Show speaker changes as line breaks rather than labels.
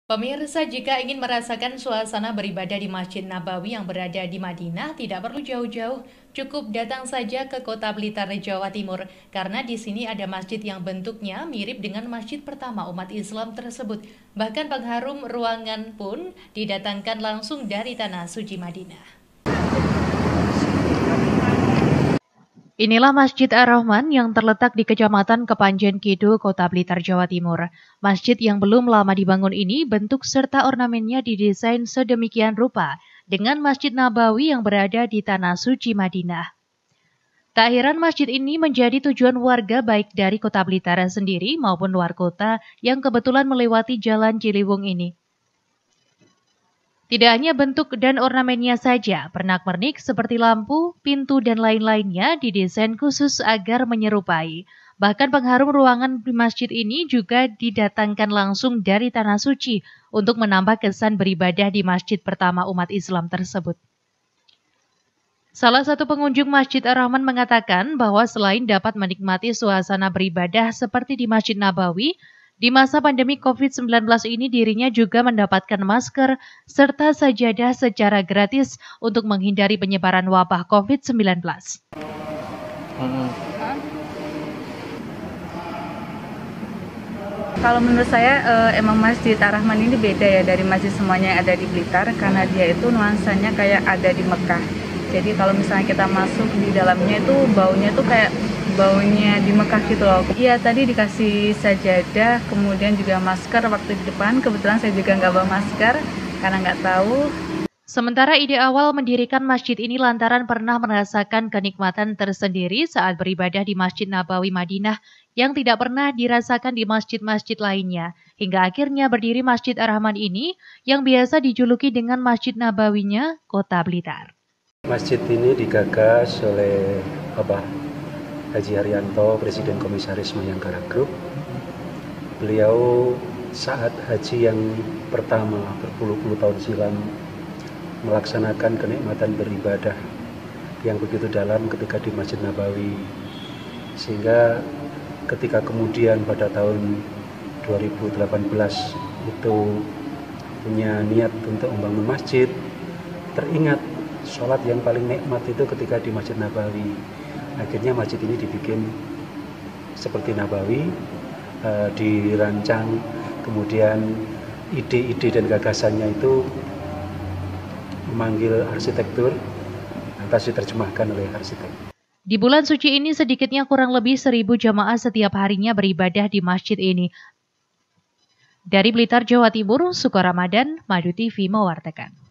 Pemirsa, jika ingin merasakan suasana beribadah di Masjid Nabawi yang berada di Madinah, tidak perlu jauh-jauh, cukup datang saja ke Kota Blitar, Jawa Timur, karena di sini ada masjid yang bentuknya mirip dengan masjid pertama umat Islam tersebut. Bahkan pengharum ruangan pun didatangkan langsung dari tanah suci Madinah. Inilah Masjid Ar-Rahman yang terletak di Kecamatan Kepanjen Kidul, Kota Blitar, Jawa Timur. Masjid yang belum lama dibangun ini bentuk serta ornamennya didesain sedemikian rupa dengan Masjid Nabawi yang berada di Tanah Suci Madinah. Tak heran masjid ini menjadi tujuan warga baik dari Kota Blitar sendiri maupun luar kota yang kebetulan melewati Jalan Ciliwung ini. Tidak hanya bentuk dan ornamennya saja, pernak-pernik seperti lampu, pintu, dan lain-lainnya didesain khusus agar menyerupai. Bahkan pengharum ruangan di masjid ini juga didatangkan langsung dari Tanah Suci untuk menambah kesan beribadah di masjid pertama umat Islam tersebut. Salah satu pengunjung Masjid Ar-Rahman mengatakan bahwa selain dapat menikmati suasana beribadah seperti di Masjid Nabawi, di masa pandemi COVID-19 ini dirinya juga mendapatkan masker serta sajadah secara gratis untuk menghindari penyebaran wabah COVID-19.
Kalau menurut saya emang Masjid Ar-Rahman ini beda ya dari masjid semuanya yang ada di Blitar, karena dia itu nuansanya kayak ada di Mekah. Jadi kalau misalnya kita masuk di dalamnya itu baunya tuh kayak baunya di Mekah gitu loh. Iya, tadi dikasih sajadah, kemudian juga masker waktu di depan. Kebetulan saya juga nggak bawa masker karena nggak tahu.
Sementara ide awal mendirikan masjid ini lantaran pernah merasakan kenikmatan tersendiri saat beribadah di Masjid Nabawi Madinah yang tidak pernah dirasakan di masjid-masjid lainnya. Hingga akhirnya berdiri Masjid Ar-Rahman ini yang biasa dijuluki dengan Masjid Nabawinya Kota Blitar.
Masjid ini digagas oleh Bapak Haji Haryanto, Presiden Komisaris Mayangkara Group. Beliau saat haji yang pertama berpuluh-puluh tahun silam melaksanakan kenikmatan beribadah yang begitu dalam ketika di Masjid Nabawi, sehingga ketika kemudian pada tahun 2018 itu punya niat untuk membangun masjid, teringat sholat yang paling nikmat itu ketika di Masjid Nabawi. Akhirnya masjid ini dibikin seperti Nabawi, dirancang, kemudian ide-ide dan gagasannya itu memanggil arsitektur, lantas diterjemahkan oleh arsitek.
Di bulan suci ini sedikitnya kurang lebih 1.000 jamaah setiap harinya beribadah di masjid ini. Dari Blitar, Jawa Timur, Suko Ramadan, Madu TV mewartakan.